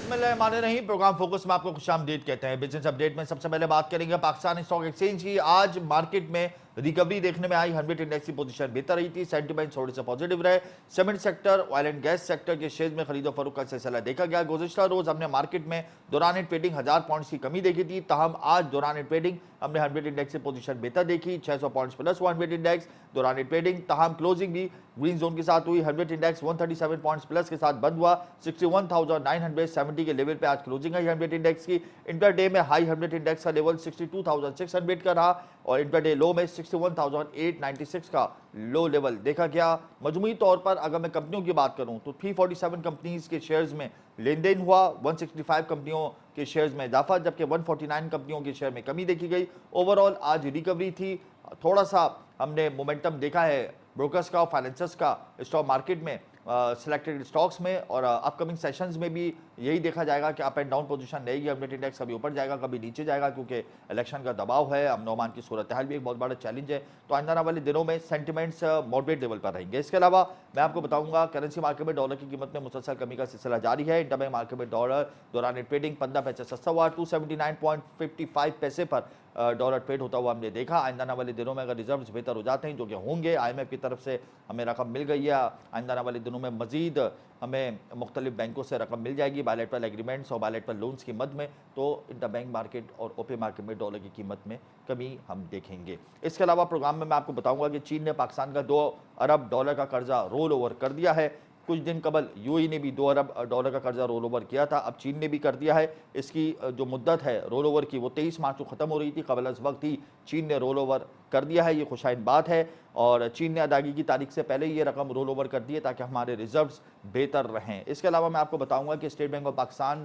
बिस्मिल्लाहिर्रहमानिर्रहीम। Programme focus में आपको खुशामदीद कहते हैं। बिजनेस अपडेट में सबसे पहले बात करेंगे पाकिस्तान स्टॉक एक्सचेंज की। आज मार्केट में रिकवरी देखने में आई। 100 इंडेक्स की पोजीशन बेहतर रही थी, सेंटीमेंट थोड़े से पॉजिटिव रहे। Cement sector, oil and gas sector के शेयर में खरीदो फरोख्त का सिलसिला देखा गया। गुज़िश्ता रोज हमने मार्केट में दौरान ट्रेडिंग 1000 पॉइंट्स की कमी देखी थी, ताहम आज दौरान ट्रेडिंग हमने 100 इंडेक्स की पोजीशन बेहतर देखी। 600 पॉइंट्स प्लस 100 इंडेक्स दौरान ट्रेडिंग, ताहम क्लोजिंग भी ग्रीन जोन के साथ हुई। 100 इंडेक्स 137 पॉइंट्स प्लस के साथ बंद हुआ। 61,970 के लेवल पे आज क्लोजिंग है 100 इंडेक्स की। इंटरडे में हाई 100 इंडेक्स का लेवल 62,600 का रहा और इंटरडे लो में 61,896 का लो लेवल देखा गया। मजमूई तौर पर अगर मैं कंपनियों की बात करूं तो 347 कंपनीज के शेयर्स में लेन देन हुआ। 165 कंपनियों के शेयर्स में इजाफा, जबकि 149 कंपनियों के शेयर में कमी देखी गई। ओवरऑल आज रिकवरी थी। थोड़ा सा हमने मोमेंटम देखा है ब्रोकर्स का और फाइनेंसर्स का स्टॉक मार्केट में, सिलेक्टेड स्टॉक्स में, और अपकमिंग सेशंस में भी यही देखा जाएगा कि अप एंड डाउन पोजीशन रहेगी। अपडेट इंडेक्स कभी ऊपर जाएगा कभी नीचे जाएगा, क्योंकि इलेक्शन का दबाव है, अमन ओमान की सूरत हाल भी एक बहुत बड़ा चैलेंज है। तो आने वाले दिनों में सेंटिमेंट्स मॉडरेट लेवल पर रहेंगे। इसके अलावा मैं आपको बताऊंगा करेंसी मार्केट में डॉलर की कीमत में मुसलसल कमी का सिलसिला जारी है। इंटरबैंक मार्केट में डॉलर दौरान ट्रेडिंग 15 पैसे सस्ता हुआ। 279.55 पैसे पर डॉलर ट्रेड होता हुआ हमने देखा। आइंदा वाले दिनों में अगर रिजर्व्स बेहतर हो जाते हैं, जो कि होंगे, IMF की तरफ से हमें रकम मिल गई है, आइंदा वाले दिनों में मजीद हमें मुख्तलिफ बैंकों से रकम मिल जाएगी बायलैटरल एग्रीमेंट्स और बायलैटरल लोन्स की मद में, तो इंटरबैंक मार्केट और ओपन मार्केट में डॉलर की कीमत में कमी हम देखेंगे। इसके अलावा प्रोग्राम में मैं आपको बताऊंगा कि चीन ने पाकिस्तान का 2 अरब डॉलर का कर्जा रोल ओवर कर दिया है। कुछ दिन कबल UAE ने भी 2 अरब डॉलर का कर्जा रोल ओवर किया था, अब चीन ने भी कर दिया है। इसकी जो मुद्दत है रोल ओवर की वो 23 मार्च को ख़त्म हो रही थी, कबल अज वक्त ही चीन ने रोल ओवर कर दिया है। ये खुशाइन बात है और चीन ने अदायगी की तारीख से पहले ये रकम रोल ओवर कर दी है ताकि हमारे रिजर्व्स बेहतर रहें। इसके अलावा मैं आपको बताऊंगा कि स्टेट बैंक ऑफ पाकिस्तान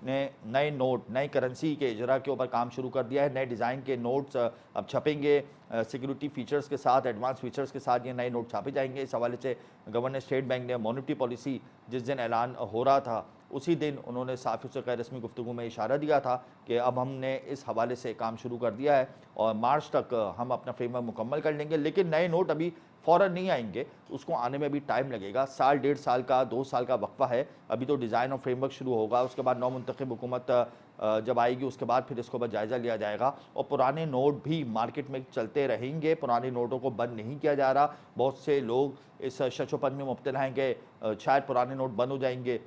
ने नए नोट, नई करेंसी के इजरा के ऊपर काम शुरू कर दिया है। नए डिज़ाइन के नोट्स अब छपेंगे, सिक्योरिटी फीचर्स के साथ, एडवांस फीचर्स के साथ ये नए नोट छापे जाएंगे। इस हवाले से गवर्नर स्टेट बैंक ने मॉनेटरी पॉलिसी जिस दिन ऐलान हो रहा था उसी दिन उन्होंने साफ़ से गैर रस्मी गुफ्तगू में इशारा दिया था कि अब हमने इस हवाले से काम शुरू कर दिया है और मार्च तक हम अपना फ्रेमवर्क मुकम्मल कर लेंगे। लेकिन नए नोट अभी फ़ौरन नहीं आएंगे, उसको आने में भी टाइम लगेगा। साल, 1.5 साल का, 2 साल का वक्फा है। अभी तो डिज़ाइन और फ्रेमवर्क शुरू होगा, उसके बाद नौ मुंतखब हुकूमत जब आएगी उसके बाद फिर इसको जायज़ा लिया जाएगा और पुराने नोट भी मार्केट में चलते रहेंगे। पुराने नोटों को बंद नहीं किया जा रहा। बहुत से लोग इस शशोपन में मुब्तला हैं कि शायद पुराने नोट बंद हो जाएंगे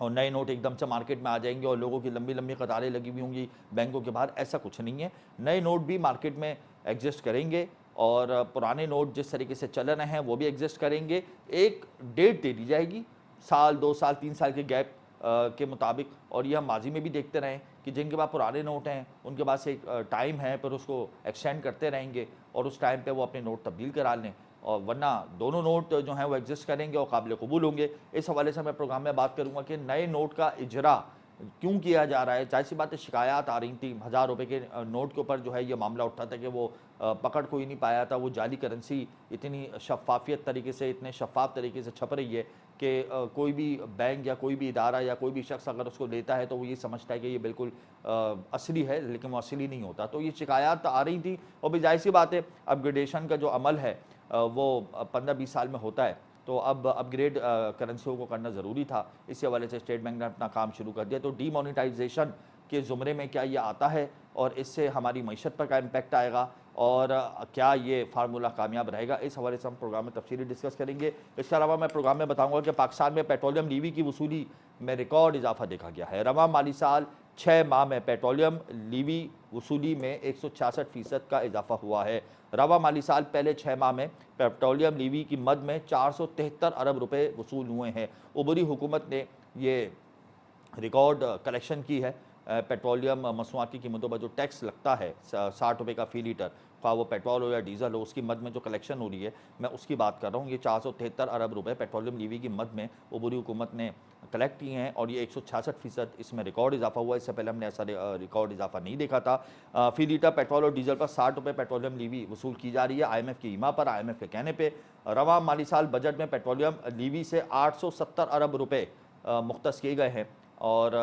और नए नोट एकदम से मार्केट में आ जाएंगे और लोगों की लंबी लंबी कतारें लगी हुई होंगी बैंकों के बाहर। ऐसा कुछ नहीं है। नए नोट भी मार्केट में एग्जिस्ट करेंगे और पुराने नोट जिस तरीके से चल रहे हैं वो भी एग्जिस्ट करेंगे। एक डेट दे दी जाएगी, साल, 2 साल, 3 साल के गैप के मुताबिक, और ये हम माजी में भी देखते रहें कि जिनके पास पुराने नोट हैं उनके पास एक टाइम है, पर उसको एक्सटेंड करते रहेंगे और उस टाइम पे वो अपने नोट तब्दील करा लें, और वरना दोनों नोट जो हैं वो एग्जिस्ट करेंगे और काबिल कबूल होंगे। इस हवाले से मैं प्रोग्राम में बात करूँगा कि नए नोट का इजरा क्यों किया जा रहा है। जाहिर सी बात है, शिकायत आ रही थी 1000 रुपये के नोट के ऊपर जो है ये मामला उठा था कि वो पकड़ कोई नहीं पाया था। वो जाली करेंसी इतनी शफाफियत तरीके से, इतने शफाफ तरीके से छप रही है कि कोई भी बैंक या कोई भी इदारा या कोई भी शख्स अगर उसको लेता है तो वो ये समझता है कि ये बिल्कुल असली है, लेकिन वो असली नहीं होता। तो ये शिकायत आ रही थी और भी जाहिर सी बात है अपग्रेडेशन का जो अमल है वो 15-20 साल में होता है, तो अब अपग्रेड करेंसियों को करना ज़रूरी था। इसी हवाले से स्टेट बैंक ने अपना काम शुरू कर दिया। तो डीमोनेटाइजेशन के ज़ुमरे में क्या ये आता है और इससे हमारी मईशत पर क्या इम्पैक्ट आएगा और क्या ये फार्मूला कामयाब रहेगा, इस हवाले से हम प्रोग्राम में तफसीली डिस्कस करेंगे। इसके अलावा मैं प्रोग्राम में बताऊंगा कि पाकिस्तान में पेट्रोलियम लीवी की वसूली में रिकॉर्ड इजाफा देखा गया है। रवां माली साल 6 माह में पेट्रोलियम लीवी वसूली में 166% का इजाफा हुआ है। रवां माली साल पहले 6 माह में पेट्रोलियम लीवी की मद में 473 अरब रुपए वसूल हुए हैं। उबरी हुकूमत ने ये रिकॉर्ड कलेक्शन की है। पेट्रोलियम मसनूआत की कीमतों पर जो टैक्स लगता है 60 रुपये का फ़ी लीटर, ख्वाह वो पेट्रोल हो या डीजल हो, उसकी मद में जो कलेक्शन हो रही है मैं उसकी बात कर रहा हूँ। ये 473 अरब रुपए पेट्रोलियम लीवी की मद में उबरी हुकूमत ने कलेक्ट किए हैं और ये 166% इसमें रिकॉर्ड इजाफा हुआ है। इससे पहले हमने ऐसा रिकॉर्ड इजाफा नहीं देखा था। फ़ी लीटर पेट्रोल और डीजल पर 60 रुपये पेट्रोलियम लीवी वसूल की जा रही है IMF की ईमा पर। IMF के कहने पर रवां माली साल बजट में पेट्रोलियम लीवी से 870 अरब रुपये मुख्तस किए गए हैं और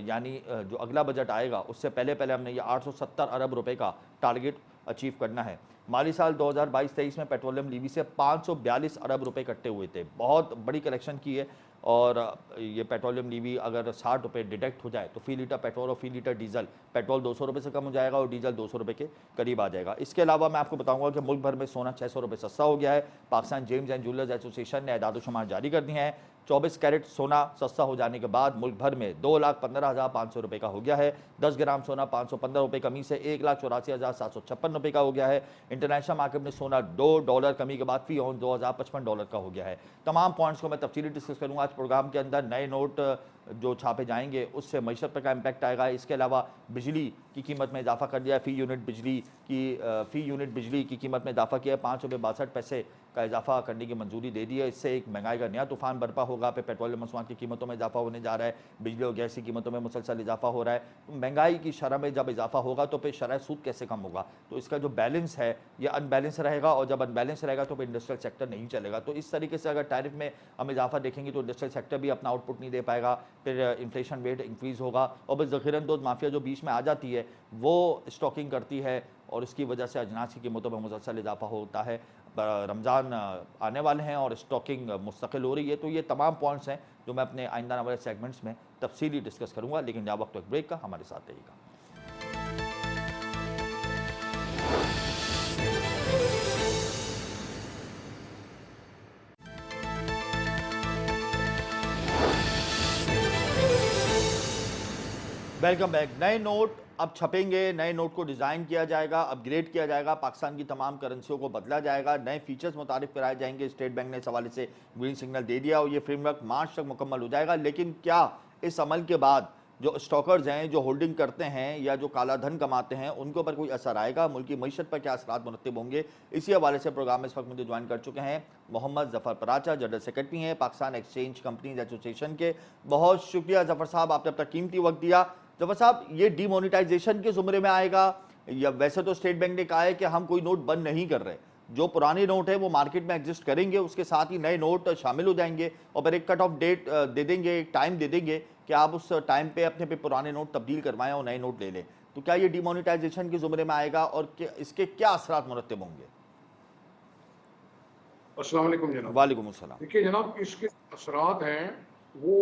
यानी जो अगला बजट आएगा उससे पहले पहले हमने ये 870 अरब रुपए का टारगेट अचीव करना है। माली साल 2022-23 में पेट्रोलियम लीवी से 542 अरब रुपए इकट्ठे हुए थे। बहुत बड़ी कलेक्शन की है और ये पेट्रोलियम लीवी अगर 60 रुपये डिडक्ट हो जाए तो फी लीटर पेट्रोल और फी लीटर डीजल, पेट्रोल 200 रुपये से कम हो जाएगा और डीजल 200 रुपये के करीब आ जाएगा। इसके अलावा मैं आपको बताऊंगा कि मुल्क भर में सोना 600 रुपये सस्ता हो गया है। Pakistan James and jewellers association ने एदाद-ओ-शुमार जारी कर दिए हैं। 24 कैरेट सोना सस्ता हो जाने के बाद मुल्क भर में 2,15,500 रुपये का हो गया है। 10 ग्राम सोना 515 रुपये कमी से 1,84,756 रुपये का हो गया है। इंटरनेशनल मार्केट में सोना $2 कमी के बाद फी ऑन $2,055 का हो गया है। तमाम पॉइंट्स को मैं तफसीली डिस्कस करूंगा आज प्रोग्राम के अंदर। नए नोट जो छापे जाएंगे उससे मईशत पर क्या इम्पैक्ट आएगा। इसके अलावा बिजली की कीमत में इजाफा कर दिया है। फी यूनिट बिजली की कीमत में इजाफा किया है। 5 रुपये 62 पैसे का इजाफा करने की मंजूरी दे दी है। इससे एक महंगाई का नया तूफान बर्पा होगा। पे पेट्रोलियम मसनूआत की कीमतों में इजाफा होने जा रहा है। बिजली और गैस की कीमतों में मुसलसल इजाफा हो रहा है। महंगाई की शरह में जब इजाफा होगा तो फिर शरह सूद कैसे कम होगा। तो इसका जो बैलेंस है ये अनबैलेंस रहेगा और जब अनबैलेंस रहेगा तो फिर इंडस्ट्रियल सेक्टर नहीं चलेगा। तो इस तरीके से अगर टैरिफ में हम इजाफा देखेंगे तो इंडस्ट्रियल सेक्टर भी अपना आउटपुट नहीं दे पाएगा। फिर इन्फ्लेशन रेट इंक्रीज होगा और फिर ज़ख़ीरंदोज़ माफिया जो बीच में आ जाती है वो स्टॉकिंग करती है और इसकी वजह से अजनास की कीमतों में मुसलसल इजाफा होता है। रमज़ान आने वाले हैं और स्टॉकिंग मुस्तकिल हो रही है। तो ये तमाम पॉइंट्स हैं जो मैं अपने आइंदा वाले सेगमेंट्स में तफसीली डिस्कस करूंगा। लेकिन या वक्त एक ब्रेक का, हमारे साथ रहिएगा। Welcome back. नए नोट अब छपेंगे, नए नोट को डिज़ाइन किया जाएगा, अपग्रेड किया जाएगा, पाकिस्तान की तमाम करेंसियों को बदला जाएगा, नए फीचर्स मुतारिफ कराए जाएंगे। स्टेट बैंक ने इस हवाले से ग्रीन सिग्नल दे दिया और ये फ्रेमवर्क मार्च तक मुकम्मल हो जाएगा। लेकिन क्या इस अमल के बाद जो स्टॉकर्स हैं, जो होल्डिंग करते हैं या जो काला धन कमाते हैं, उनके ऊपर कोई असर आएगा? मुल्क की मईशत पर क्या असरात मुरतब होंगे? इसी हवाले से प्रोग्राम में इस वक्त मुझे ज्वाइन कर चुके हैं मोहम्मद जफ़र पराचा, जनरल सेक्रेटरी हैं पाकिस्तान एक्सचेंज कंपनीज एसोसिएशन के। बहुत शुक्रिया जफ़र साहब, आपने अपना कीमती वक्त दिया। जफ़र साहब, ये डीमोनेटाइजेशन के ज़ुमरे में आएगा या वैसे तो स्टेट बैंक ने कहा है कि हम कोई नोट बंद नहीं कर रहे, जो पुराने नोट है वो मार्केट में एग्जिस्ट करेंगे, उसके साथ ही नए नोट शामिल हो जाएंगे और फिर एक कट ऑफ डेट दे देंगे, एक टाइम दे देंगे कि आप उस टाइम पे अपने पे पुराने नोट तब्दील करवाएं और नए नोट ले लें। तो क्या ये डीमोनेटाइजेशन के ज़ुमरे में आएगा और इसके क्या असरात मुरतब होंगे? अस्सलाम वालेकुम जनाब। वालेकुम अस्सलाम। देखिए जनाब, इसके असरात हैं वो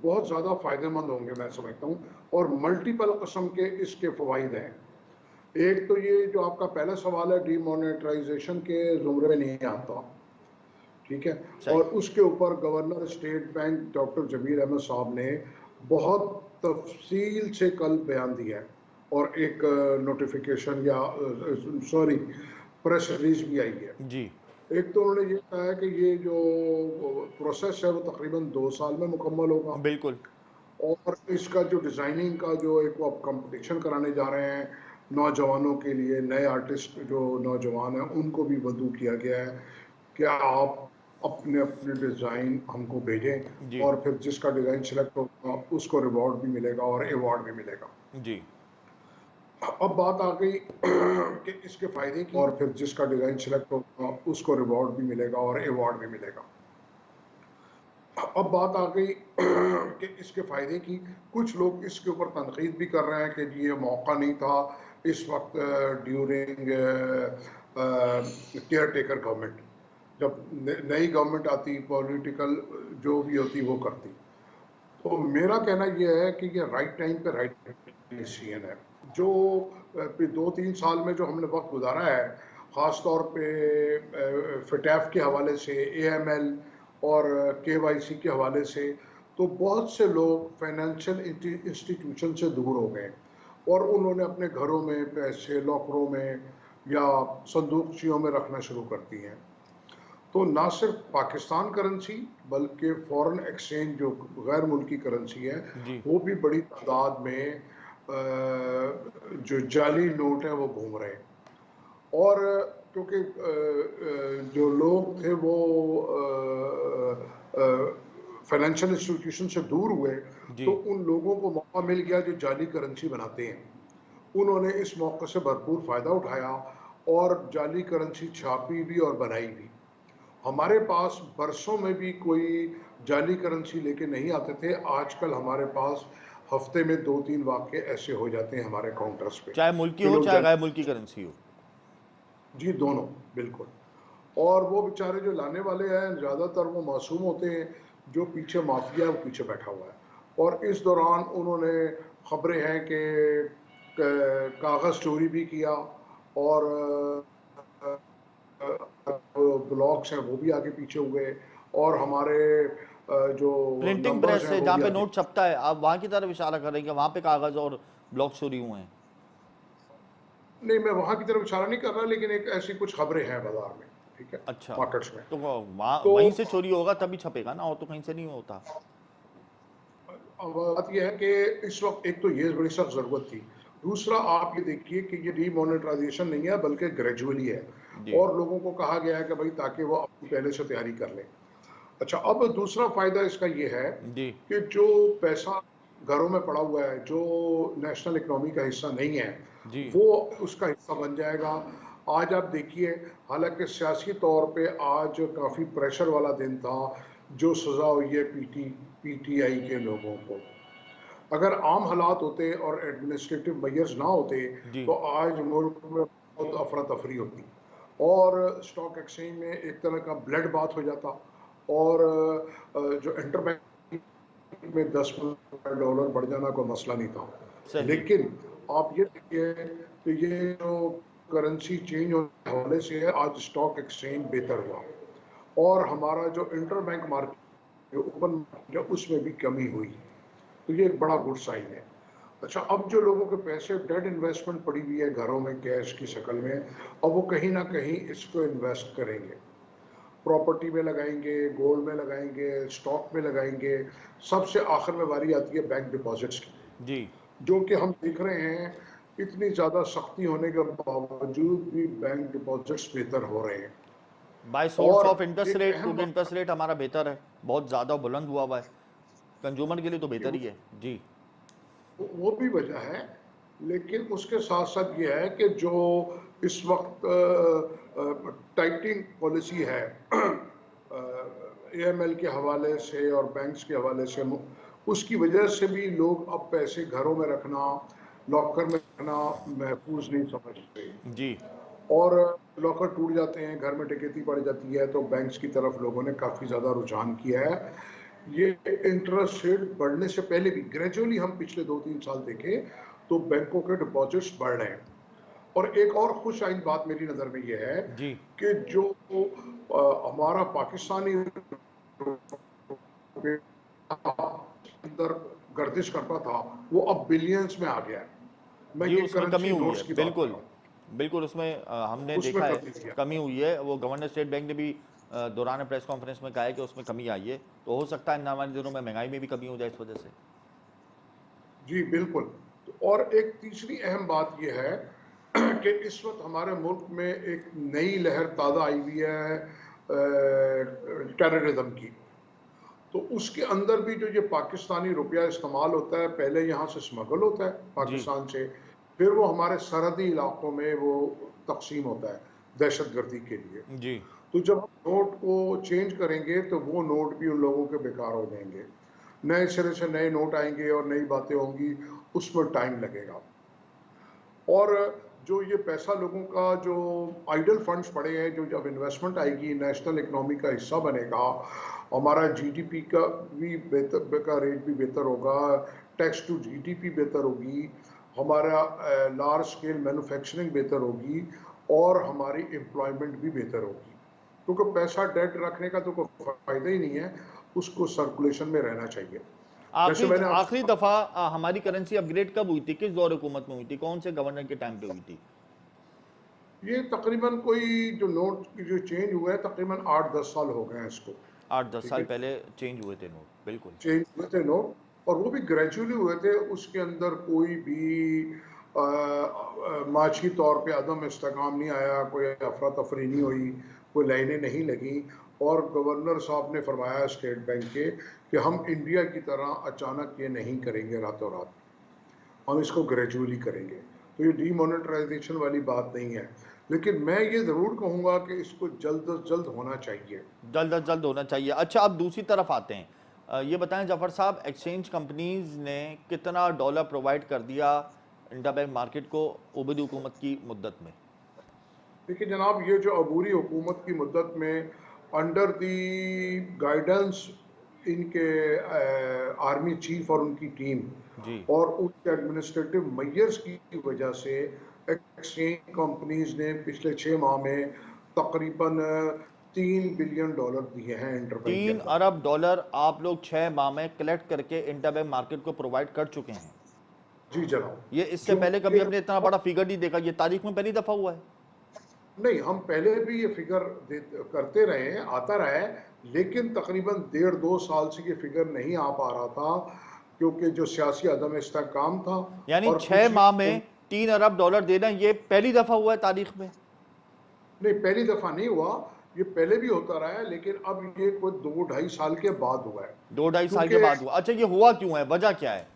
बहुत ज़्यादा फ़ायदेमंद होंगे मैं समझता हूँ, और मल्टीपल किस्म के इसके फ़वाइद हैं। एक तो ये जो आपका पहला सवाल है, डीमोनेटाइजेशन के ज़ुमरे में नहीं आता, ठीक है। और उसके ऊपर गवर्नर स्टेट बैंक डॉक्टर जमीर अहमद साहब ने बहुत तफसील से कल बयान दिया है और एक नोटिफिकेशन या सॉरी प्रेस रिलीज भी आई है जी। एक तो उन्होंने ये कहा है कि ये जो प्रोसेस है वो तकरीबन 2 साल में मुकम्मल होगा। बिल्कुल। और इसका जो डिज़ाइनिंग का जो एक वो अब कंपटीशन कराने जा रहे हैं नौजवानों के लिए, नए आर्टिस्ट जो नौजवान हैं उनको भी वदू किया गया है कि आप अपने अपने डिज़ाइन हमको भेजें और फिर जिसका डिज़ाइन सिलेक्ट होगा उसको रिवॉर्ड भी मिलेगा और अवार्ड भी मिलेगा। जी। अब बात आ गई कि इसके फ़ायदे की, और फिर जिसका डिज़ाइन सिलेक्ट होगा उसको रिवॉर्ड भी मिलेगा और अवार्ड भी मिलेगा। अब बात आ गई कि इसके फ़ायदे की। कुछ लोग इसके ऊपर तनकीद भी कर रहे हैं कि ये मौका नहीं था इस वक्त ड्यूरिंग केयर टेकर गवर्नमेंट, जब नई गवर्नमेंट आती पॉलिटिकल जो भी होती वो करती। तो मेरा कहना ये है कि ये राइट टाइम पे राइट डिसीजन है। जो 2-3 साल में जो हमने वक्त गुजारा है, ख़ास तौर पे फिटैफ के हवाले से, AML और KYC के हवाले से, तो बहुत से लोग फाइनेंशियल इंस्टीट्यूशन से दूर हो गए और उन्होंने अपने घरों में पैसे लॉकरों में या संदूकचियों में रखना शुरू कर दिए हैं। तो ना सिर्फ पाकिस्तान करेंसी बल्कि फॉरेन एक्सचेंज जो गैर मुल्की करेंसी है वो भी बड़ी तादाद में जो जाली नोट है वो घूम रहे हैं। और क्योंकि जो लोग थे वो फाइनेंशियल इंस्टीट्यूशन से दूर हुए तो उन लोगों को मौका मिल गया जो जाली करेंसी बनाते हैं। उन्होंने इस मौके से भरपूर फ़ायदा उठाया और जाली करेंसी छापी भी और बनाई भी। हमारे पास बरसों में भी कोई जाली करेंसी लेके नहीं आते थे। आजकल हमारे पास हफ्ते में 2-3 वाक़े ऐसे हो जाते हैं हमारे काउंटर्स पे, चाहे मुल्की हो चाहे गैर मुल्की करेंसी हो। जी, दोनों बिल्कुल। और वो बेचारे जो लाने वाले हैं ज़्यादातर वो मासूम होते हैं जो पीछे माफिया है वो पीछे बैठा हुआ है। और इस दौरान उन्होंने खबरें हैं कि कागज चोरी भी किया और ब्लॉक्स हैं वो भी आगे पीछे हुए और हमारे जो प्रिंटिंग नंबर्स प्रेस हैं है वो जहाँ भी पे आगे। नोट छपता है, आप वहां की तरफ इशारा कर रहे हैं कि वहां पे कागज और ब्लॉक चोरी हुए हैं? नहीं, मैं वहां की तरफ इशारा नहीं कर रहा, लेकिन एक ऐसी कुछ खबरें हैं बाजार में, ठीक है, अच्छा, मार्केट्स में। तो वहाँ तो वहीं से चोरी होगा तभी छपेगा ना, और तो कहीं से नहीं होता। अब बात यह है कि इस वक्त एक तो ये बड़ी सख्त जरूरत थी, दूसरा आप ये देखिए कि ये डीमोनेटाइजेशन नहीं है बल्कि ग्रेजुअली है जी। और लोगों को कहा गया है कि भाई ताकि वो अपनी पहले से तैयारी कर लें। अच्छा, अब दूसरा फायदा इसका ये है जी। कि जो पैसा घरों में पड़ा हुआ है, जो नेशनल इकोनॉमी का हिस्सा नहीं है, जी। वो उसका हिस्सा बन जाएगा। आज आप देखिए, हालांकि सियासी तौर पे आज काफी प्रेशर वाला दिन था, जो सजा हुई है पीटीआई के लोगों को। अगर आम हालात होते और एडमिनिस्ट्रेटिव मेजर्स ना होते जी। तो आज मुल्क में बहुत अफरा तफरी होती और स्टॉक एक्सचेंज में एक तरह का ब्लड बाथ हो जाता और जो इंटरबैंक में $10 बढ़ जाना कोई मसला नहीं था। सही। लेकिन आप ये देखिए कि ये जो करेंसी चेंज होने के हवाले से है, आज स्टॉक एक्सचेंज बेहतर हुआ और हमारा जो इंटरबैंक मार्केट जो ओपन मार्केट है उसमें भी कमी हुई, तो ये एक बड़ा गुड साइन है। अच्छा, अब जो लोगों के पैसे डेड इन्वेस्टमेंट पड़ी हुई है घरों में कैश की शक्ल में, अब वो कहीं ना कहीं इसको इन्वेस्ट करेंगे, प्रॉपर्टी में लगाएंगे, गोल्ड में लगाएंगे, स्टॉक में लगाएंगे। सबसे आखिर में बारी आती है बैंक डिपॉजिट्स की, जी। जो कि हम देख रहे हैं इतनी ज़्यादा सख्ती होने के बावजूद भी बैंक डिपॉजिट्स बेहतर हो रहे हैं। बाय सोर्स और ऑफ इंटरेस्ट एक रेट, अहम क्योंकि बात इंटरेस्ट रेट हमारा बेहतर है, बहुत ज़्यादा बुलंद हुआ हुआ है, कंज्यूमर के लिए तो कि बेहतर ही है। जी। वो भी वजह है, लेकिन उसके साथ साथ ये है कि जो इस वक्त टाइटिंग पॉलिसी है एएमएल के हवाले से और बैंक्स के हवाले से, उसकी वजह से भी लोग अब पैसे घरों में रखना, लॉकर में रखना महफूज नहीं समझते जी। और लॉकर टूट जाते हैं, घर में डकैती पड़ जाती है, तो बैंक्स की तरफ लोगों ने काफ़ी ज़्यादा रुझान किया है। ये इंटरेस्ट रेट बढ़ने से पहले भी ग्रेजुअली हम पिछले 2-3 साल देखें तो बैंकों के डिपॉजिट्स बढ़ रहे हैं। और एक और खुश आइंद बात मेरी नज़र में ये है जी। कि जो हमारा पाकिस्तानी अंदर गर्दिश करता था वो अब बिलियंस में आ गया है। मैं जी, ये उसमें कमी करेंसी हुई है, नोट्स की बात कर बिल्कुल। रहा हूँ, बिल्कुल, उसमें हमने उसमें देखा है कर दीजिए। कमी हुई है। वो गवर्नर स्टेट बैंक ने भी दौरान प्रेस कॉन्फ्रेंस में कहा है कि उसमें कमी आई है, तो हो सकता है इन आने वाले दिनों में महंगाई में भी कमी हो जाए इस वजह से। जी बिल्कुल। तो और एक तीसरी अहम बात यह है कि इस वक्त हमारे मुल्क में एक नई लहर ताज़ा आई हुई है टेररिज्म की। तो उसके अंदर भी जो ये पाकिस्तानी रुपया इस्तेमाल होता है, पहले यहाँ से स्मगल होता है जी। पाकिस्तान से, फिर वो हमारे सरहदी इलाकों में वो तकसीम होता है दहशतगर्दी के लिए। जी। तो जब हम नोट को चेंज करेंगे तो वो नोट भी उन लोगों के बेकार हो जाएंगे, नए सिरे से नए नोट आएंगे और नई बातें होंगी, उसमें टाइम लगेगा। और जो ये पैसा लोगों का जो आइडल फंड्स पड़े हैं, जो जब इन्वेस्टमेंट आएगी नेशनल इकोनॉमी का हिस्सा बनेगा, हमारा जीडीपी का भी बेहतर का रेट भी बेहतर होगा, टैक्स टू जीडीपी बेहतर होगी, हमारा लार्ज स्केल मैन्युफैक्चरिंग बेहतर होगी और हमारी एम्प्लॉयमेंट भी बेहतर होगी, क्योंकि पैसा डेट रखने का तो कोई फायदा ही नहीं है, उसको सर्कुलेशन में रहना चाहिए। जैसे आखिरी मैंने आपसे आखिरी दफा हमारी करेंसी अपग्रेड कब हुई थी, किस दौर हुकूमत में हुई थी, कौन से गवर्नर के टाइम पे हुई थी? ये तकरीबन कोई जो नोट की जो चेंज हुआ है तकरीबन 8-10 साल हो गए हैं इसको, 8-10 ठीक साल है, पहले चेंज हुए थे नोट, बिल्कुल। चेंज हुए थे नोट और वो भी ग्रेजुअली हुए थे, उसके अंदर कोई भी माशी तौर पे अदम इस्तेकाम नहीं आया, कोई अफरा तफरी नहीं हुई, कोई लाइनें नहीं लगी और गवर्नर साहब ने फरमाया स्टेट बैंक के कि हम इंडिया की तरह अचानक ये नहीं करेंगे रातों रात, हम इसको ग्रेजुअली करेंगे। तो ये डीमोनेटाइजेशन वाली बात नहीं है, लेकिन मैं ये ज़रूर कहूँगा कि इसको जल्द अज जल्द होना चाहिए। जल्द अज जल्द होना चाहिए। अच्छा, अब दूसरी तरफ आते हैं। ये बताएं जफर साहब, एक्सचेंज कंपनीज ने कितना डॉलर प्रोवाइड कर दिया इंटरबैंक मार्केट को ओबैदी हुकूमत की मुद्दत में? देखिए जनाब, ये जो अबूरी हुकूमत की मुद्दत में अंडर दी गाइडेंस इनके आर्मी चीफ और उनकी टीम जी और उनके एडमिनिस्ट्रेटिव मेजर्स की वजह से एक्सचेंज कंपनीज ने पिछले 6 माह में तकरीबन $3 बिलियन दिए हैं इंटरबैंक के 3 अरब अंदर। डॉलर आप लोग 6 माह में कलेक्ट करके इंटरबैंक मार्केट को प्रोवाइड कर चुके हैं। जी जनाब। ये इससे जो पहले कभी कि हमने इतना बड़ा फिगर नहीं देखा, ये तारीख में पहली दफा हुआ है। नहीं, हम पहले भी ये फिगर करते रहे हैं, आता रहा है, लेकिन तकरीबन 1.5-2 साल से ये फिगर नहीं आ पा रहा था क्योंकि जो सियासी अदम इस्तेहकाम था यानी और छह पिछली माह में 3 अरब डॉलर देना ये पहली दफा हुआ है तारीख में। नहीं, पहली दफा नहीं हुआ, ये पहले भी होता रहा है, लेकिन अब ये कोई 2-2.5 साल के बाद हुआ है 2-2.5 साल के क्योंकि बाद हुआ। अच्छा, ये हुआ क्यों है, वजह क्या है?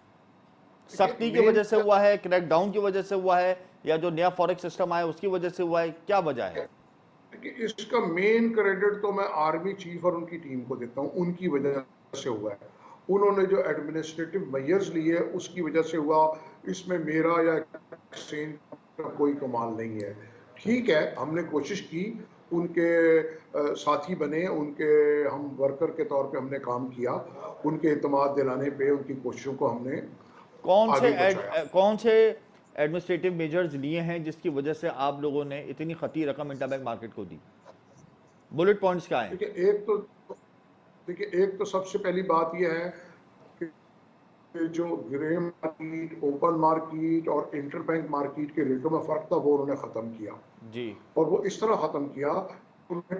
सख्ती की मेन वजह से हुआ है, क्रैकडाउन की वजह से हुआ है, या जो नया फॉरेक्स सिस्टम आया उसकी वजह से हुआ है, क्या वजह है? इसका मेन क्रेडिट तो मैं आर्मी चीफ और उनकी टीम को देता हूँ, उनकी वजह से हुआ है। उन्होंने जो एडमिनिस्ट्रेटिव मेजर्स लिए उसकी वजह से हुआ, इसमें मेरा या एक्सचेंज का कोई कमाल नहीं है। ठीक है, हमने कोशिश की, उनके साथी बने, उनके हम वर्कर के तौर पे हमने काम किया, उनके इत्मीनान दिलाने पे उनकी कोशिशों को हमने आगे पहुंचाया। कौन से एडमिनिस्ट्रेटिव मेजर्स लिए हैं जिसकी वजह से आप लोगों ने इतनी खती रकम इंटरबैंक मार्केट को दी? बुलेट पॉइंट्स क्या है? देखिए एक तो सबसे पहली बात यह है कि जो ग्रे मार्केट, ओपन मार्केट और इंटरबैंक मार्केट के रेटों में फर्क था वो उन्होंने खत्म किया। जी और वो इस तरह खत्म किया, उन्होंने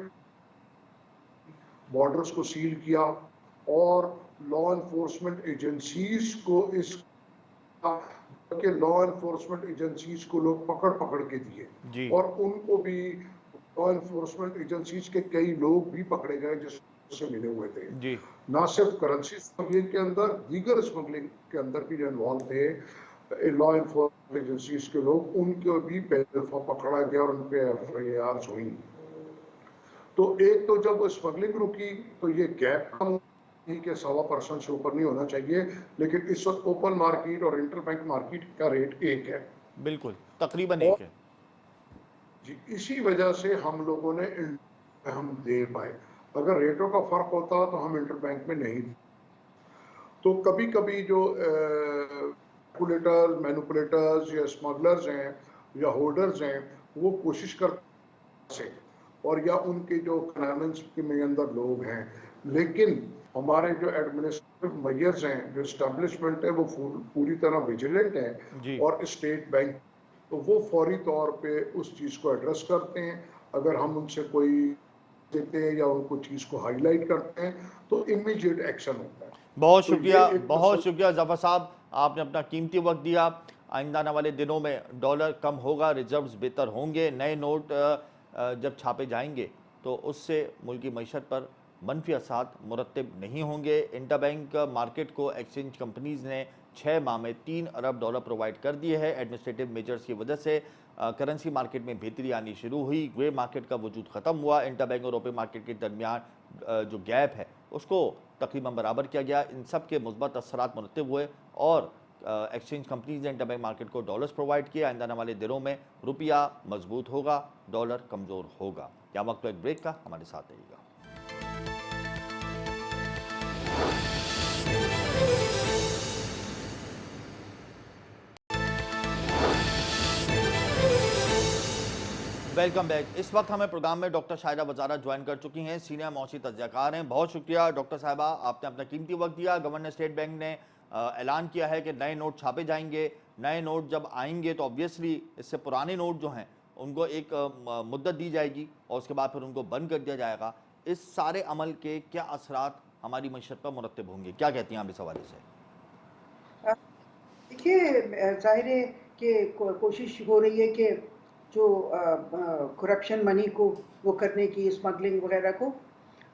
बॉर्डर्स को सील किया और लॉ एनफोर्समेंट एजेंसीज को इस के लॉ एनफोर्समेंट एजेंसीज को लोग पकड़ पकड़ के दिए जी और उनको भी लॉ एनफोर्समेंट एजेंसीज के कई लोग भी पकड़े गए जिससे मिले हुए थे। जी ना सिर्फ करेंसी स्मगलिंग के अंदर, दीगर स्मगलिंग के अंदर भी जो इन्वॉल्व थे लॉ एनफोर्समेंट एजेंसीज के लोग, उनको भी पहले दफा पकड़ा गया और उन पे FIRs हुई। तो एक तो जब स्मगलिंग रुकी तो ये गैप कम के 1.25% से ऊपर नहीं होना चाहिए, लेकिन इस वक्त ओपन मार्केट और इंटरबैंक मार्केट का रेट एक है बिल्कुल, तकरीबन और एक है। जी इसी वजह से हम लोगों ने हम दे पाए। अगर रेटों का फर्क होता तो हम इंटरबैंक में नहीं। तो कभी कभी जो मैनिपुलेटर्स या स्मगलर्स हैं या होल्डर्स हैं, वो कोशिश करते हैं और या उनके जो फाइनेंस के अंदर लोग हैं, लेकिन हमारे जो एडमिनिस्ट्रेटिव मेजर्स हैं, जो एस्टेब्लिशमेंट है, वो पूरी तरह विजिलेंट है जी और स्टेट बैंक तो वो फौरी तौर पे उस चीज़ को एड्रेस करते हैं। अगर हम उनसे कोई देते हैं या उनको चीज़ को हाईलाइट करते हैं तो इमीडिएट एक्शन होता है। बहुत तो ये शुक्रिया, एक बहुत तसल शुक्रिया जफर साहब, आपने अपना कीमती वक्त दिया। आइंदा आने वाले दिनों में डॉलर कम होगा, रिजर्व्स बेहतर होंगे, नए नोट जब छापे जाएंगे तो उससे मुल्क की मईशत पर मनफी असरात मुरतब नहीं होंगे। इंटरबैंक मार्केट को एक्सचेंज कंपनीज ने 6 माह में 3 अरब डॉलर प्रोवाइड कर दिए हैं। एडमिनिस्ट्रेटिव मेजर्स की वजह से करेंसी मार्केट में बेहतरी आनी शुरू हुई, ग्रे मार्केट का वजूद ख़त्म हुआ, इंटरबैंक और ओपन मार्केट के दरमियान जो गैप है उसको तकरीबन बराबर किया गया। इन सब के मुस्बत असरात मुरतब हुए और एक्सचेंज कंपनीज ने इंटरबैंक मार्केट को डॉलर्स प्रोवाइड किए। आइंदा आने वाले दिनों में रुपया मजबूत होगा, डॉलर कमज़ोर होगा। क्या वक्त तो एक ब्रेक का, हमारे साथ रहिएगा। Welcome back. इस वक्त हमें प्रोग्राम में डॉक्टर शाहिदा वजारा ज्वाइन कर चुकी हैं, सीनियर मौसी तज्ज़ियाकार हैं। बहुत शुक्रिया डॉक्टर साहिबा, आपने अपना कीमती वक्त दिया। गवर्नर स्टेट बैंक ने ऐलान किया है कि नए नोट छापे जाएंगे। नए नोट जब आएंगे तो ऑब्वियसली इससे पुराने नोट जो हैं उनको एक मुद्दत दी जाएगी और उसके बाद फिर उनको बंद कर दिया जाएगा। इस सारे अमल के क्या असरात हमारी मईशत पर मुरतब होंगे, क्या कहती हैं आप इस हवाले से? देखिए, जाहिर है कि कोशिश हो रही है कि जो करप्शन मनी को वो करने की, स्मगलिंग वगैरह को,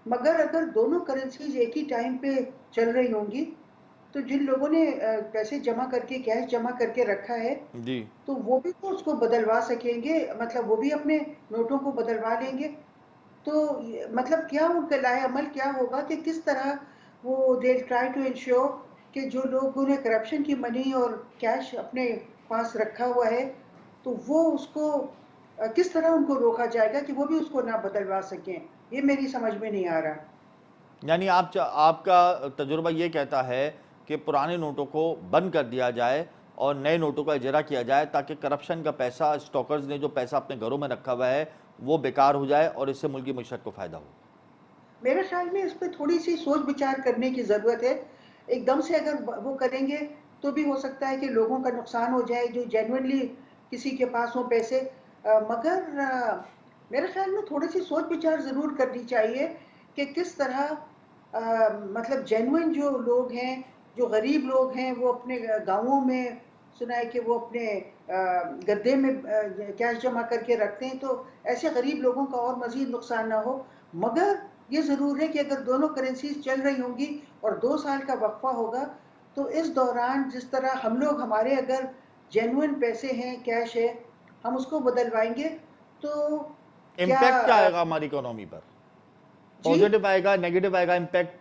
मगर अगर दोनों करेंसीज एक ही टाइम पे चल रही होंगी तो जिन लोगों ने पैसे जमा करके, कैश जमा करके रखा है, जी तो वो भी तो उसको बदलवा सकेंगे, मतलब वो भी अपने नोटों को बदलवा लेंगे। तो मतलब क्या उनका लाए अमल क्या होगा कि किस तरह वो दे ट्राई टू इंश्योर कि जो लोगों ने करप्शन की मनी और कैश अपने पास रखा हुआ है तो वो उसको किस तरह उनको रोका जाएगा कि वो भी उसको ना बदलवा सकें। ये मेरी समझ में नहीं आ रहा। यानी आपका तजुर्बा ये कहता है कि पुराने नोटों को बंद कर दिया जाए और नए नोटों का इजरा किया जाए, ताकि करप्शन का पैसा, स्टॉकर्स ने जो पैसा अपने घरों में रखा हुआ है वो बेकार हो जाए और इससे मुल्क की मईशत को फायदा हो। मेरे ख्याल में इस पे थोड़ी-सी सोच-विचार करने की ज़रूरत है। एकदम से अगर वो करेंगे, तो भी हो सकता है कि लोगों का नुकसान हो जाए, जो जेन्युइनली किसी के पास हों पैसे। मगर मेरे ख्याल में थोड़ी-सी सोच-विचार ज़रूर करनी चाहिए कि किस तरह मतलब जेन्युइन जो लोग हैं, जो गरीब लोग हैं, वो अपने गाँवों में सुना है कि वो अपने गद्दे में कैश जमा करके रखते हैं, तो ऐसे गरीब लोगों का और मज़ीद नुकसान ना हो। मगर ये ज़रूर है कि अगर दोनों करेंसीज़ चल रही होंगी और 2 साल का वक़्फ़ा होगा, तो इस दौरान जिस तरह हम लोग, हमारे अगर जेन्युइन पैसे हैं, कैश है, हम उसको बदलवाएँगे, तो क्या इम्पैक्ट क्या आएगा हमारी इकोनॉमी पर? जी? पॉजिटिव आएगा, नेगेटिव आएगा इम्पैक्ट?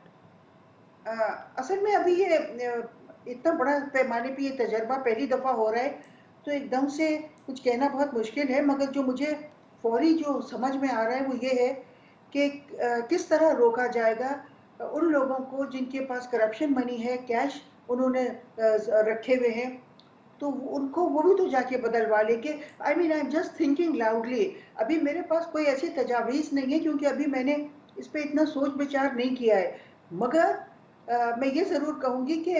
अ, असल में अभी ये इतना बड़ा पैमाने पे ये तजर्बा पहली दफ़ा हो रहा है, तो एकदम से कुछ कहना बहुत मुश्किल है। मगर जो मुझे फ़ौरी जो समझ में आ रहा है वो ये है कि किस तरह रोका जाएगा उन लोगों को जिनके पास करप्शन मनी है, कैश उन्होंने रखे हुए हैं, तो उनको वो भी तो जाके बदलवा लेंगे। I mean I am just thinking loudly. अभी मेरे पास कोई ऐसी तजावीज़ नहीं है, क्योंकि अभी मैंने इस पे इतना सोच विचार नहीं किया है। मगर मैं ये ज़रूर कहूँगी कि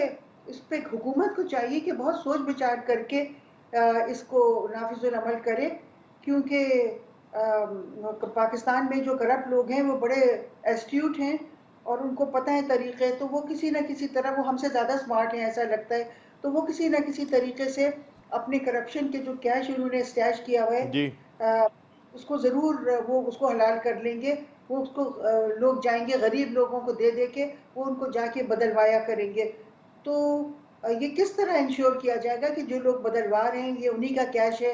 इस पे हुकूमत को चाहिए कि बहुत सोच विचार करके इसको नाफिजुल अमल करे, क्योंकि पाकिस्तान में जो करप्ट लोग हैं वो बड़े एस्ट्यूट हैं और उनको पता है तरीके, तो वो किसी न किसी तरह, वो हमसे ज़्यादा स्मार्ट हैं ऐसा लगता है, तो वो किसी न किसी तरीके से अपने करप्शन के जो कैश उन्होंने स्टैश किया हुआ है जी। अ, उसको ज़रूर वो उसको हलाल कर लेंगे। वो उसको लोग जाएँगे गरीब लोगों को दे दे के वो उनको जाके बदलवाया करेंगे। तो ये किस तरह इंश्योर किया जाएगा कि जो लोग बदलवा रहे हैं ये उन्हीं का कैश है,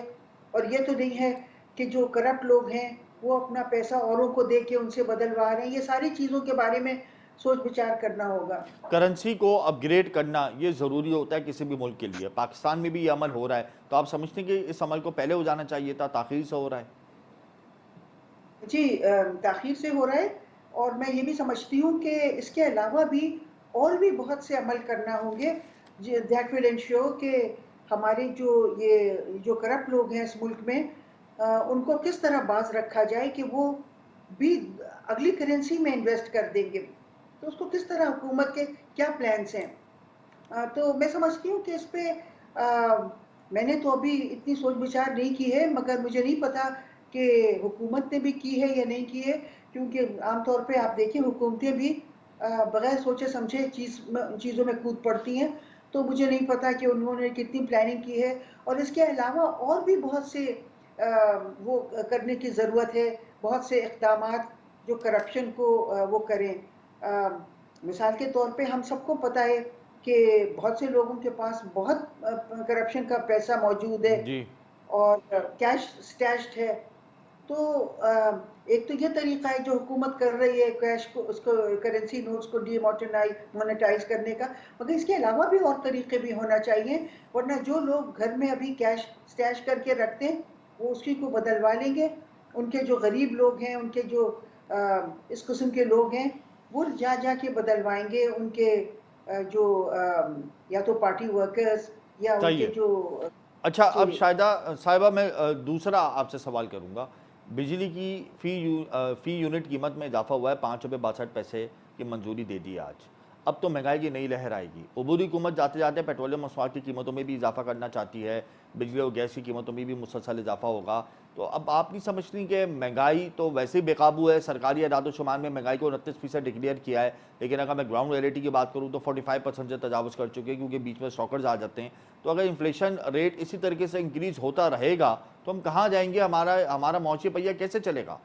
और ये तो नहीं है कि जो करप्ट लोग हैं वो अपना पैसा औरों को दे के उनसे बदलवा रहे हैं। ये सारी चीज़ों के बारे में सोच विचार करना होगा। करेंसी को अपग्रेड करना ये ज़रूरी होता है किसी भी मुल्क के लिए। पाकिस्तान में भी ये अमल हो रहा है, तो आप समझते हैं कि इस अमल को पहले हो जाना चाहिए था, ताख़ीर से हो रहा है? जी, ताख़ीर से हो रहा है, और मैं ये भी समझती हूँ कि इसके अलावा भी और भी बहुत से अमल करना होंगे दैट विल इंश्योर कि हमारे जो करप्ट लोग हैं इस मुल्क में, उनको किस तरह बाज रखा जाए कि वो भी अगली करेंसी में इन्वेस्ट कर देंगे। तो उसको किस तरह, हुकूमत के क्या प्लान्स हैं? तो मैं समझती हूँ कि इस पे मैंने तो अभी इतनी सोच विचार नहीं की है, मगर मुझे नहीं पता कि हुकूमत ने भी की है या नहीं की है, क्योंकि आमतौर पे आप देखिए हुकूमतें भी बगैर सोचे समझे चीज़ों में कूद पड़ती हैं। तो मुझे नहीं पता कि उन्होंने कितनी प्लानिंग की है, और इसके अलावा और भी बहुत से वो करने की ज़रूरत है, बहुत से इक़दामात जो करप्शन को वो करें। मिसाल के तौर पे हम सबको पता है कि बहुत से लोगों के पास बहुत करप्शन का पैसा मौजूद है जी। और कैश स्टैश्ड है। तो एक तो ये तरीका है जो हुकूमत कर रही है कैश को, उसको करेंसी नोट्स को मोनेटाइज करने का, मगर इसके अलावा भी और तरीके भी होना चाहिए, वरना जो लोग घर में अभी कैश स्टैश करके रखते हैं वो उसी को बदलवा लेंगे। उनके जो गरीब लोग हैं, उनके जो इस किस्म के लोग हैं, वो जा के बदलवाएंगे। उनके जो या तो पार्टी वर्कर्स या सही उनके है। जो अच्छा, अब जी। साहिबा मैं दूसरा आपसे सवाल करूंगा। बिजली की फ़ी यूनिट कीमत में इजाफा हुआ है, 5 रुपये 62 पैसे की मंजूरी दे दी है आज। अब तो महंगाई की नई लहर आएगी। अबूरी हुकूमत जाते जाते पेट्रोलियम मसवाक की कीमतों में भी इजाफा करना चाहती है, बिजली और गैस की कीमतों में भी मुसलसल इजाफा होगा। तो अब आप नहीं समझती कि महंगाई तो वैसे ही बेकाबू है? सरकारी अदाद-ओ-शुमार में महंगाई को 29% डिक्लेयर किया है, लेकिन अगर मैं ग्राउंड रियलिटी की बात करूँ तो 45% से तजावुज़ कर चुके हैं, क्योंकि बीच में स्टॉकर्स आ जाते हैं। तो अगर इन्फ्लेशन रेट इसी तरीके से इंक्रीज़ होता रहेगा तो हम कहाँ जाएंगे? हमारा हमारा मौची पहिया कैसे चलेगा?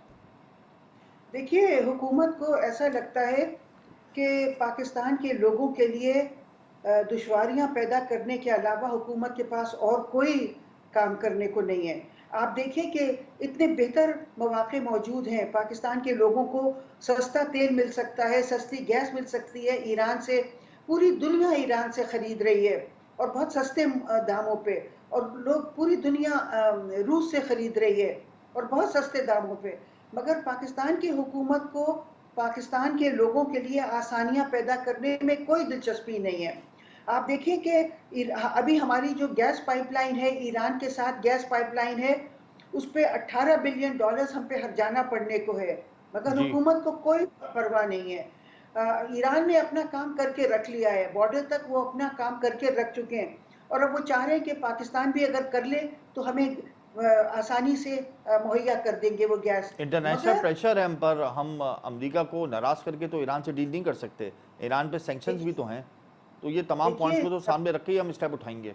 देखिए, हुकूमत को ऐसा लगता है कि पाकिस्तान के लोगों के लिए दुश्वारियाँ पैदा करने के अलावा हुकूमत के पास और कोई काम करने को नहीं है। आप देखिए कि इतने बेहतर मौक़े मौजूद हैं, पाकिस्तान के लोगों को सस्ता तेल मिल सकता है, सस्ती गैस मिल सकती है ईरान से, पूरी दुनिया ईरान से ख़रीद रही है और बहुत सस्ते दामों पे, और लोग पूरी दुनिया रूस से ख़रीद रही है और बहुत सस्ते दामों पे। मगर पाकिस्तान की हुकूमत को पाकिस्तान के लोगों के लिए आसानियां पैदा करने में कोई दिलचस्पी नहीं है। आप देखिए कि अभी हमारी जो गैस पाइपलाइन है, ईरान के साथ गैस पाइपलाइन है, उस पे $18 बिलियन हम पे हर्जाना पड़ने को है, मगर जी। हुकूमत को कोई परवाह नहीं है। ईरान ने अपना काम करके रख लिया है, बॉर्डर तक वो अपना काम करके रख चुके हैं, और अब वो चाह रहे हैं कि पाकिस्तान भी अगर कर ले तो हमें आसानी से मुहैया कर देंगे वो गैस। इंटरनेशनल मगर प्रेशर है हम पर, हम अमेरिका को नाराज करके तो ईरान से डील नहीं कर सकते, ईरान पे सैंक्शंस भी तो हैं, तो ये तमाम पॉइंट्स देखिए, को तो सामने रख के ही हम स्टेप उठाएंगे।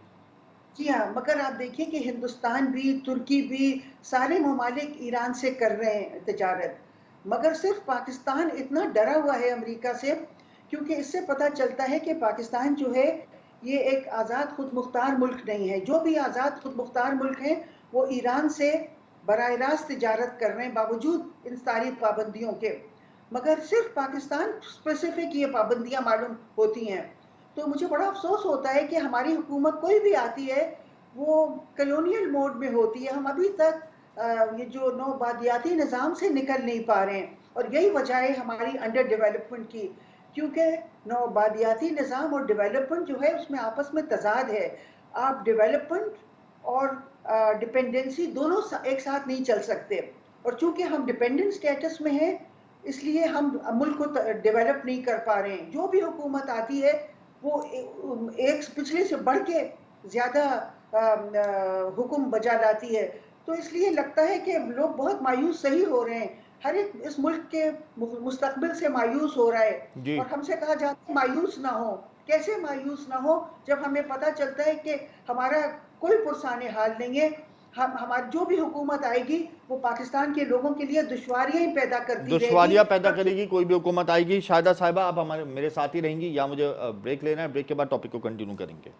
जी हाँ, मगर आप देखिए कि हिंदुस्तान भी, तुर्की भी, सारे ममालिक ईरान से कर रहे हैं तजारत, मगर सिर्फ पाकिस्तान इतना डरा हुआ है अमेरिका से, क्योंकि इससे पता चलता है कि पाकिस्तान जो है ये एक आज़ाद खुद मुख्तार मुल्क नहीं है। जो भी आज़ाद खुद मुख्तार मुल्क हैं वो ईरान से बराह रास्त तजारत कर रहे हैं बावजूद इन सारी पाबंदियों के, मगर सिर्फ पाकिस्तान स्पेसिफिक ये पाबंदियां मालूम होती हैं। तो मुझे बड़ा अफसोस होता है कि हमारी हुकूमत कोई भी आती है वो कॉलोनियल मोड में होती है। हम अभी तक ये जो नौबादियाती निज़ाम से निकल नहीं पा रहे हैं, और यही वजह है हमारी अंडर डेवलपमेंट की, क्योंकि नौबादियाती निज़ाम और डेवलपमेंट जो है उसमें आपस में तजाद है। आप डेवलपमेंट और डिपेंडेंसी दोनों एक साथ नहीं चल सकते, और चूंकि हम डिपेंडेंट स्टेटस में हैं इसलिए हम मुल्क को डेवलप नहीं कर पा रहे हैं। जो भी हुकूमत आती है वो एक पिछले से बढ़ के ज़्यादा हुक्म बजा लाती है, तो इसलिए लगता है कि लोग बहुत मायूस सही हो रहे हैं। हर एक इस मुल्क के मुस्तकबिल से मायूस हो रहा है, जी। और हमसे कहा जाता है मायूस ना हो। कैसे मायूस ना हो जब हमें पता चलता है कि हमारा कोई पुरसाने हाल नहीं है। हम हमारी जो भी हुकूमत आएगी वो पाकिस्तान के लोगों के लिए दुश्वारियां ही पैदा करती रहेगी। दुश्वारियां पैदा करेगी कोई भी हुकूमत आएगी। शाहिदा साहिबा, आप हमारे मेरे साथ ही रहेंगी या मुझे ब्रेक लेना है? ब्रेक के बाद टॉपिक को कंटिन्यू करेंगे।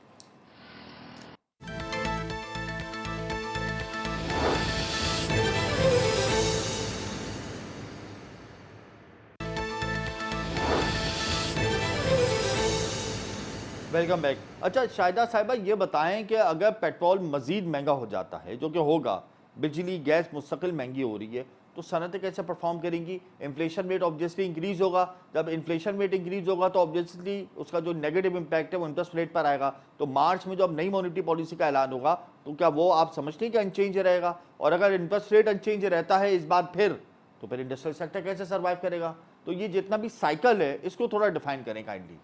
Welcome back. अच्छा शाहिदा साहिबा, ये बताएं कि अगर पेट्रोल मजीद महंगा हो जाता है, जो कि होगा, बिजली गैस मुस्तकिल महंगी हो रही है, तो सनतें कैसे परफॉर्म करेंगी? इन्फ्लेशन रेट ऑब्वियसली इंक्रीज होगा, जब इन्फ्लेशन रेट इंक्रीज होगा तो ऑब्वियसली उसका जो नेगेटिव इम्पैक्ट है वो इंटरेस्ट रेट पर आएगा। तो मार्च में जब नई मॉनेटरी पॉलिसी का ऐलान होगा तो क्या वो आप समझते हैं कि अनचेंज रहेगा? और अगर इंटरेस्ट रेट अनचेंज रहता है इस बार फिर, तो फिर इंडस्ट्रियल सेक्टर कैसे सर्वाइव करेगा? तो ये जितना भी साइकिल है इसको थोड़ा डिफाइन करें काइंडली।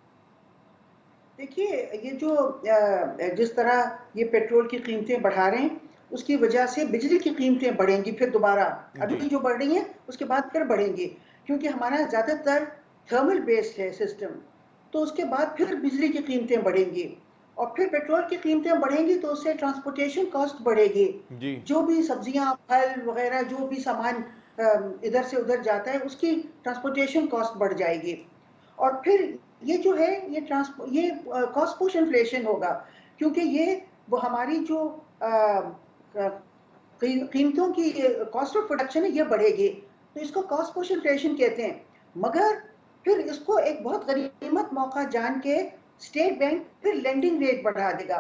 देखिए, ये जो जिस तरह ये पेट्रोल की कीमतें बढ़ा रहे हैं उसकी वजह से बिजली की कीमतें बढ़ेंगी फिर दोबारा। जी। अभी जो बढ़ रही हैं उसके बाद फिर बढ़ेंगी, क्योंकि हमारा ज़्यादातर थर्मल बेस्ड है सिस्टम, तो उसके बाद फिर बिजली की कीमतें बढ़ेंगी, और फिर पेट्रोल की कीमतें बढ़ेंगी तो उससे ट्रांसपोर्टेशन कॉस्ट बढ़ेगी। जी। जो भी सब्जियां, फल वगैरह, जो भी सामान इधर से उधर जाता है उसकी ट्रांसपोर्टेशन कॉस्ट बढ़ जाएगी, और फिर ये जो है ये कॉस्ट पुश इन्फ्लेशन होगा, क्योंकि ये वो हमारी जो कीमतों की कॉस्ट ऑफ प्रोडक्शन है ये बढ़ेगी, तो इसको कॉस्ट पुश इन्फ्लेशन कहते हैं। मगर फिर इसको एक बहुत गनीमत मौका जान के स्टेट बैंक फिर लेंडिंग रेट बढ़ा देगा,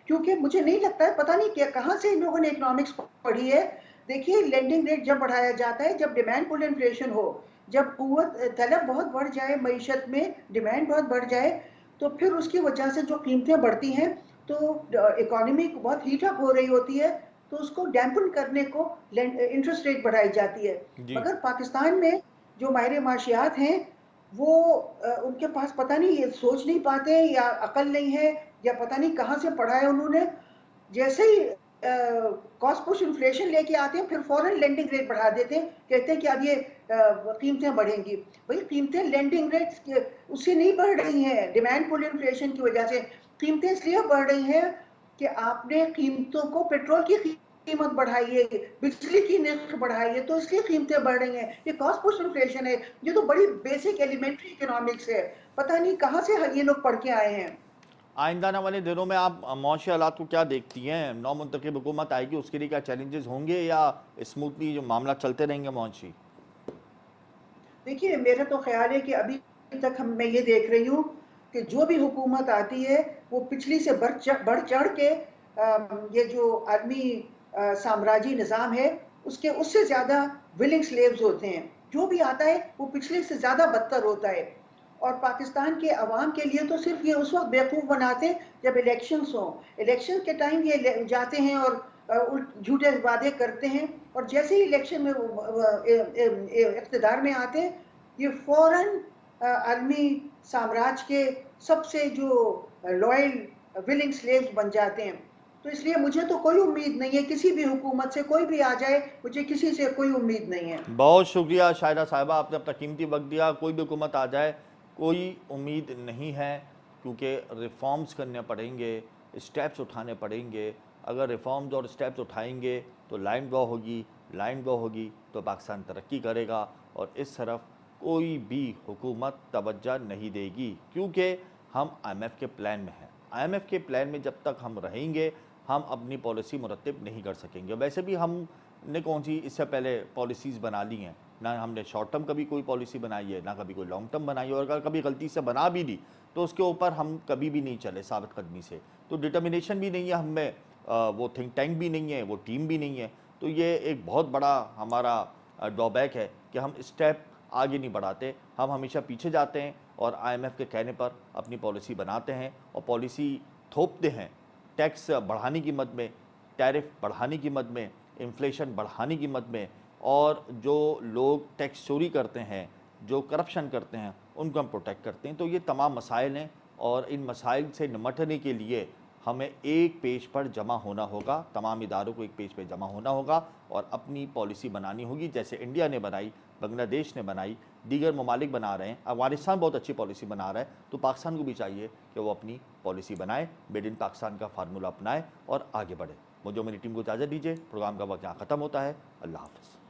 क्योंकि मुझे नहीं लगता है, पता नहीं क्या कहाँ से इन लोगों ने इकोनॉमिक्स पढ़ी है। देखिए, लेंडिंग रेट जब बढ़ाया जाता है जब डिमांड पुल इन्फ्लेशन हो, जब कुव्वत तलब बहुत बढ़ जाए, मईशत में डिमांड बहुत बढ़ जाए, तो फिर उसकी वजह से जो कीमतें बढ़ती हैं तो इकोनॉमी बहुत हीट अप हो रही होती है, तो उसको डैम्पन करने को इंटरेस्ट रेट बढ़ाई जाती है। जी। मगर पाकिस्तान में जो माहिर माशियात हैं वो उनके पास पता नहीं ये सोच नहीं पाते या अकल नहीं है या पता नहीं कहाँ से पढ़ा है उन्होंने। जैसे ही कॉस्ट पुश इन्फ्लेशन लेके आते हैं फिर फॉरेन लेंडिंग रेट बढ़ा देते हैं, कहते हैं कि अब ये कीमतें बढ़ेंगी। भाई, कीमतें लेंडिंग रेट उससे नहीं बढ़ रही हैं, डिमांड पुल इन्फ्लेशन की वजह से कीमतें इसलिए बढ़ रही हैं कि आपने कीमतों को, पेट्रोल की कीमत बढ़ाई है, बिजली की नर्ख बढ़ाई है, तो इसलिए कीमतें बढ़ रही हैं। ये कॉस्ट पुश इन्फ्लेशन है, ये तो बड़ी बेसिक एलिमेंट्री इकोनॉमिक्स है, पता नहीं कहाँ से ये लोग पढ़ के आए हैं। आइंदा आने वाले दिनों में आप मौशी हालात को क्या देखती हैं? नौ मुंतखब हुकूमत आएगी, उसके लिए क्या चैलेंजेस होंगे या स्मूथली जो मामला चलते रहेंगे मौशी? देखिए, मेरा तो ख्याल है कि अभी तक मैं ये देख रही हूँ कि जो भी हुकूमत आती है वो पिछली से बढ़ चढ़ के ये जो आदमी साम्राज्य निज़ाम है उससे ज़्यादा विलिंग स्लेव्स होते हैं। जो भी आता है वो पिछले से ज़्यादा बदतर होता है। और पाकिस्तान के अवाम के लिए तो सिर्फ ये उस वक्त बेवकूफ़ बनाते हैं जब इलेक्शंस हों। इलेक्शन के टाइम ये जाते हैं और झूठे वादे करते हैं, और जैसे ही इलेक्शन में इक़्तिदार में आते हैं, ये फ़ौरन आलमी साम्राज्य के सबसे जो लॉयल विलिंग स्लेव्स बन जाते हैं। तो इसलिए मुझे तो कोई उम्मीद नहीं है किसी भी हुकूमत से, कोई भी आ जाए, मुझे किसी से कोई उम्मीद नहीं है। बहुत शुक्रिया शायरा साहिबा, आपने अपना कीमती वक्त दिया। कोई भी हुकूमत आ जाए कोई उम्मीद नहीं है, क्योंकि रिफॉर्म्स करने पड़ेंगे, स्टेप्स उठाने पड़ेंगे। अगर रिफॉर्म्स और स्टेप्स उठाएंगे तो लाइन ड्रॉ होगी, लाइन ड्रॉ होगी तो पाकिस्तान तरक्की करेगा, और इस तरफ कोई भी हुकूमत तवज्जो नहीं देगी, क्योंकि हम IMF के प्लान में हैं। IMF के प्लान में जब तक हम रहेंगे हम अपनी पॉलिसी मुरतब नहीं कर सकेंगे। वैसे भी हमने कौन सी इससे पहले पॉलिसीज़ बना ली हैं, ना हमने शॉर्ट टर्म कभी कोई पॉलिसी बनाई है, ना कभी कोई लॉन्ग टर्म बनाई है, और अगर कभी गलती से बना भी ली तो उसके ऊपर हम कभी भी नहीं चले साबित कदमी से। तो डिटर्मिनेशन भी नहीं है हम में, वो थिंक टैंक भी नहीं है, वो टीम भी नहीं है। तो ये एक बहुत बड़ा हमारा ड्रॉबैक है कि हम स्टेप आगे नहीं बढ़ाते, हम हमेशा पीछे जाते हैं और IMF के कहने पर अपनी पॉलिसी बनाते हैं और पॉलिसी थोपते हैं। टैक्स बढ़ाने की मद में, टैरिफ बढ़ाने की मद में, इन्फ्लेशन बढ़ाने की मद में, और जो लोग टैक्स चोरी करते हैं, जो करप्शन करते हैं, उनको हम प्रोटेक्ट करते हैं। तो ये तमाम मसाइल हैं, और इन मसाइल से निमटने के लिए हमें एक पेज पर जमा होना होगा, तमाम इदारों को एक पेज पर जमा होना होगा और अपनी पॉलिसी बनानी होगी, जैसे इंडिया ने बनाई, बांग्लादेश ने बनाई, दीगर ममालिक बना रहे हैं। अफगानिस्तान बहुत अच्छी पॉलिसी बना रहा है, तो पाकिस्तान को भी चाहिए कि वो अपनी पॉलिसी बनाए, मेड इन पाकिस्तान का फार्मूला अपनाए और आगे बढ़े। मुझे मेरी टीम को इजाज़त दीजिए, प्रोग्राम का वक्त यहाँ ख़त्म होता है। अल्लाह हाफ़िज़।